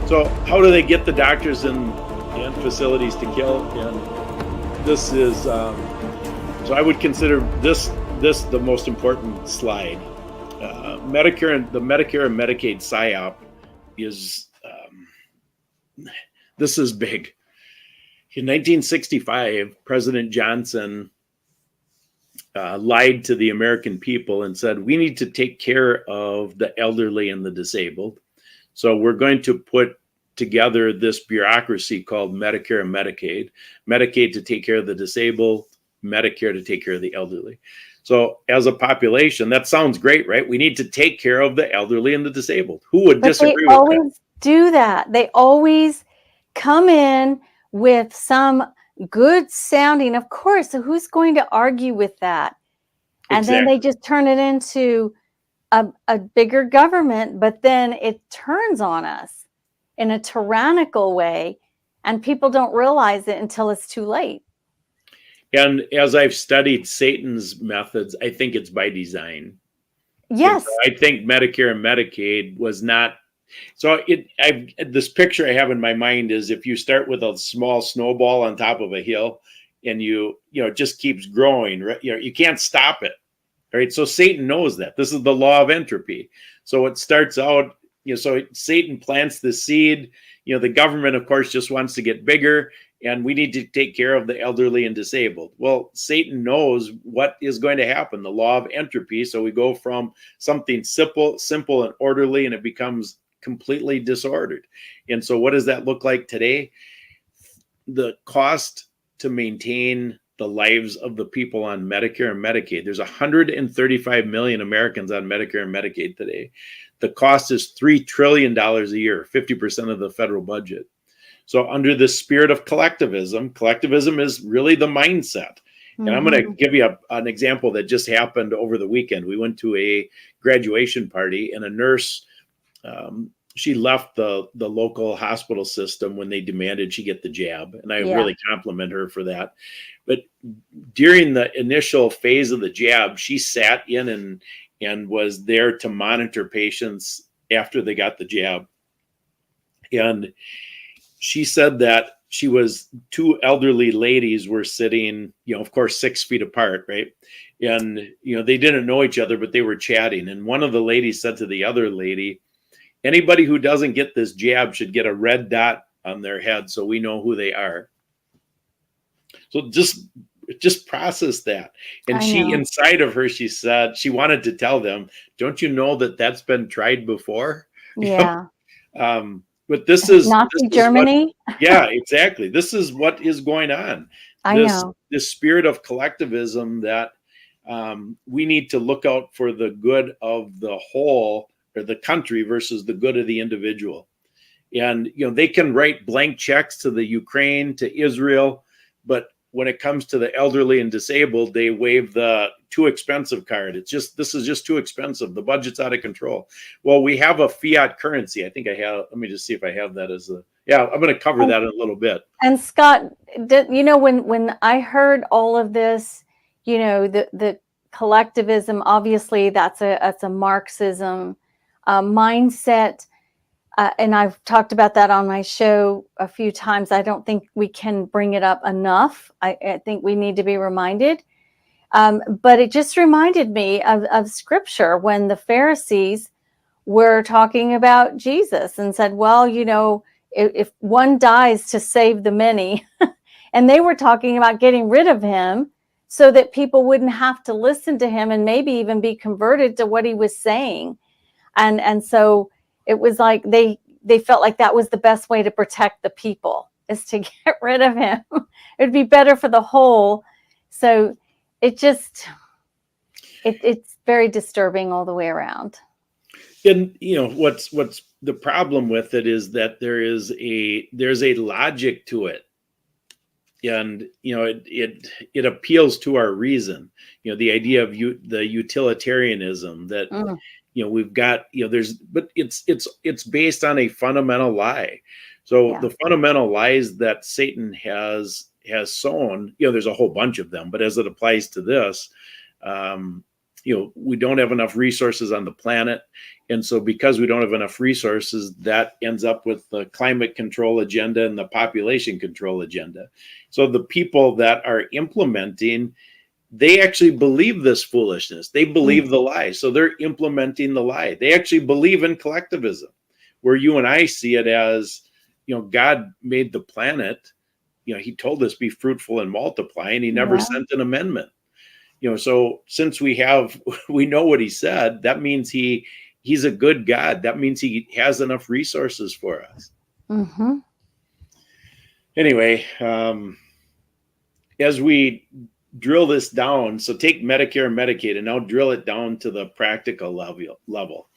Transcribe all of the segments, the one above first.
So how do they get the doctors in facilities to kill? And this is, so I would consider this the most important slide. Medicare and Medicaid PSY-OP is, this is big. In 1965, President Johnson lied to the American people and said, we need to take care of the elderly and the disabled. So we're going to put together this bureaucracy called Medicare and Medicaid. Medicaid to take care of the disabled, Medicare to take care of the elderly. So as a population, that sounds great, right? We need to take care of the elderly and the disabled. Who would disagree with that? They always do that. They always come in with some good sounding, of course. So who's going to argue with that? And then they just turn it into a bigger government, but then it turns on us in a tyrannical way, and people don't realize it until it's too late. And as I've studied Satan's methods, I think it's by design. Yes. So I think Medicare and Medicaid was not. So this picture I have in my mind is if you start with a small snowball on top of a hill and it just keeps growing, right? You can't stop it. Right. So Satan knows that. This is the law of entropy. So it starts out, so Satan plants the seed. The government, of course, just wants to get bigger, and we need to take care of the elderly and disabled. Well, Satan knows what is going to happen, the law of entropy. So we go from something simple and orderly, and it becomes completely disordered. And so what does that look like today? The cost to maintain the lives of the people on Medicare and Medicaid. There's 135 million Americans on Medicare and Medicaid today. The cost is $3 trillion a year, 50% of the federal budget. So under the spirit of collectivism is really the mindset. And I'm going to give you an example that just happened over the weekend. We went to a graduation party, and a nurse, she left the local hospital system when they demanded she get the jab. And I really compliment her for that. But during the initial phase of the jab, she sat in and was there to monitor patients after they got the jab. And she said that two elderly ladies were sitting, of course, 6 feet apart, right? And, they didn't know each other, but they were chatting. And one of the ladies said to the other lady, anybody who doesn't get this jab should get a red dot on their head so we know who they are. So just process that. And inside of her, she said, she wanted to tell them, don't you know that that's been tried before? Yeah. But this is Nazi Germany. Yeah, exactly. This is what is going on. I know. This spirit of collectivism that we need to look out for the good of the whole or the country versus the good of the individual. And, they can write blank checks to the Ukraine, to Israel, but when it comes to the elderly and disabled, they wave the too expensive card. This is just too expensive. The budget's out of control. Well, we have a fiat currency. I think I have, let me just see if I have that I'm going to cover that in a little bit. And Scott, when I heard all of this, the collectivism, obviously that's a Marxism mindset. And I've talked about that on my show a few times. I don't think we can bring it up enough. I think we need to be reminded. But it just reminded me of scripture when the Pharisees were talking about Jesus and said, well, if one dies to save the many, and they were talking about getting rid of him so that people wouldn't have to listen to him and maybe even be converted to what he was saying. And so it was like they felt like that was the best way to protect the people, is to get rid of him. It'd be better for the whole. So it's very disturbing all the way around. And what's the problem with it is that there's a logic to it. And it appeals to our reason. The idea of the utilitarianism that we've got, but it's based on a fundamental lie. So the fundamental lies that Satan has sown, there's a whole bunch of them, but as it applies to this, we don't have enough resources on the planet. And so because we don't have enough resources, that ends up with the climate control agenda and the population control agenda. So the people that are implementing, they actually believe this foolishness. They believe the lie. So they're implementing the lie. They actually believe in collectivism, where you and I see it as, God made the planet. He told us be fruitful and multiply, and he never sent an amendment. So since we know what he said, that means he's a good God. That means he has enough resources for us. Mm-hmm. Anyway, as we drill this down, so take Medicare and Medicaid and now drill it down to the practical level.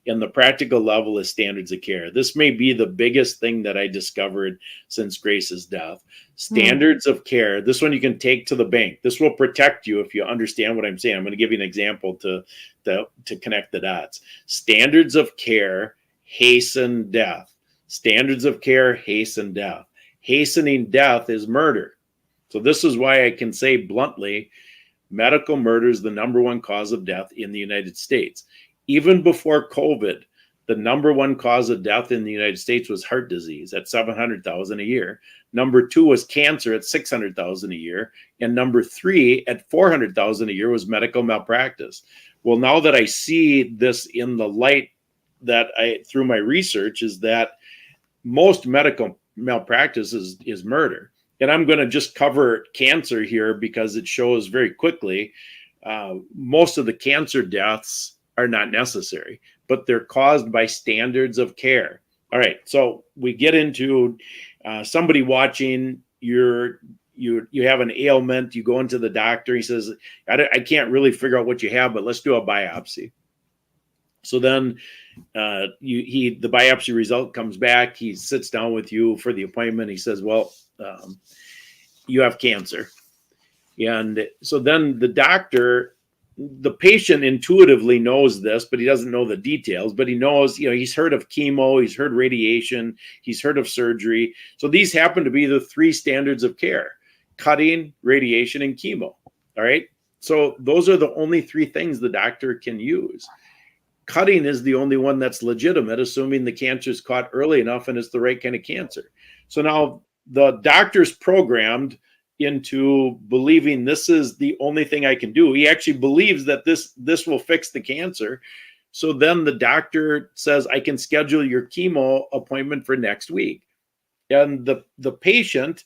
And the practical level is standards of care. This may be the biggest thing that I discovered since Grace's death. Standards of care. This one you can take to the bank. This will protect you if you understand what I'm saying. I'm going to give you an example to connect the dots. Standards of care hasten death. Standards of care hasten death. Hastening death is murder. So this is why I can say bluntly, medical murder is the #1 cause of death in the United States. Even before COVID, the #1 cause of death in the United States was heart disease at 700,000 a year. #2 was cancer at 600,000 a year. And #3 at 400,000 a year was medical malpractice. Well, now that I see this in the light that through my research, is that most medical malpractice is murder. And I'm going to just cover cancer here because it shows very quickly most of the cancer deaths are not necessary, but they're caused by standards of care. All right, so we get into somebody watching. You have an ailment. You go into the doctor. He says, I can't really figure out what you have, but let's do a biopsy. So then the biopsy result comes back. He sits down with you for the appointment. He says, well, you have cancer. And so then the patient intuitively knows this, but he doesn't know the details, but he knows, he's heard of chemo, he's heard radiation, he's heard of surgery. So these happen to be the 3 standards of care: cutting, radiation, and chemo. All right. So those are the only 3 things the doctor can use. Cutting is the only one that's legitimate, assuming the cancer is caught early enough and it's the right kind of cancer. So now the doctor's programmed into believing this is the only thing I can do. He actually believes that this will fix the cancer. So then the doctor says, I can schedule your chemo appointment for next week. And the patient,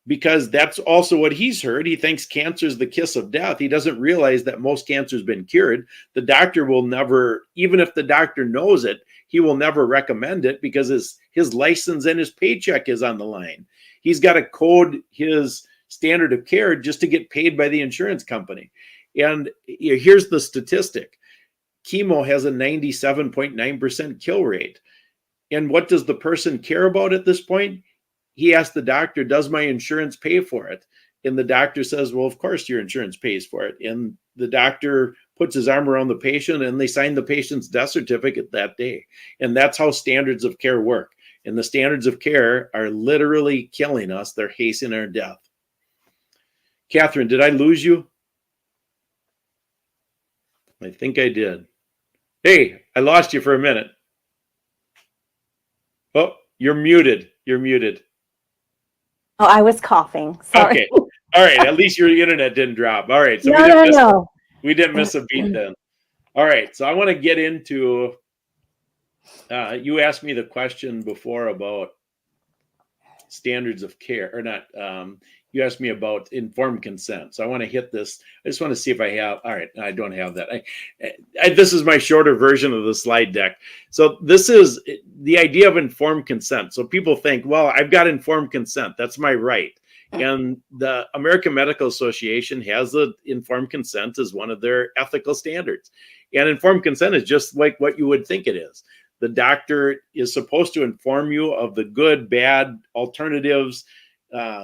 because that's also what he's heard, he thinks cancer is the kiss of death. He doesn't realize that most cancer has been cured. The doctor will never, even if the doctor knows it, he will never recommend it because his license and his paycheck is on the line. He's got to code his standard of care just to get paid by the insurance company. And here's the statistic. Chemo has a 97.9% kill rate. And what does the person care about at this point? He asked the doctor, does my insurance pay for it? And the doctor says, well, of course your insurance pays for it. And the doctor puts his arm around the patient and they sign the patient's death certificate that day. And that's how standards of care work. And the standards of care are literally killing us. They're hastening our death. Catherine, did I lose you? I think I did. Hey, I lost you for a minute. Oh, you're muted. You're muted. Oh, I was coughing. Sorry. Okay. All right. At least your internet didn't drop. All right. So No. We didn't miss a beat then. All right. So I want to get into, you asked me the question before about standards of care, or not. You asked me about informed consent. So I want to hit this. I just want to see if I have. All right. I don't have that. This is my shorter version of the slide deck. So this is the idea of informed consent. So people think, well, I've got informed consent. That's my right. And the American Medical Association has the informed consent as one of their ethical standards. And informed consent is just like what you would think it is. The doctor is supposed to inform you of the good, bad, alternatives,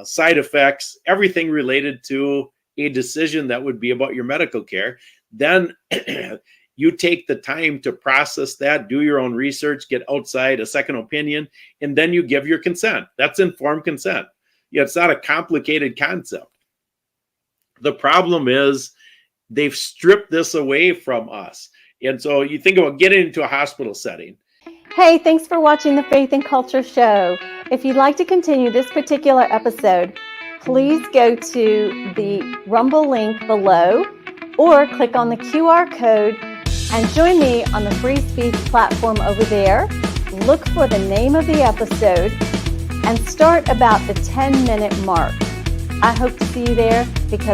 side effects, everything related to a decision that would be about your medical care. Then you take the time to process that, do your own research, get outside a second opinion, and then you give your consent. That's informed consent. Yeah, it's not a complicated concept. The problem is they've stripped this away from us. And so you think about getting into a hospital setting. Hey, thanks for watching the Faith and Culture Show. If you'd like to continue this particular episode, please go to the Rumble link below or click on the QR code and join me on the Free Speech platform over there. Look for the name of the episode and start about the 10-minute mark. I hope to see you there because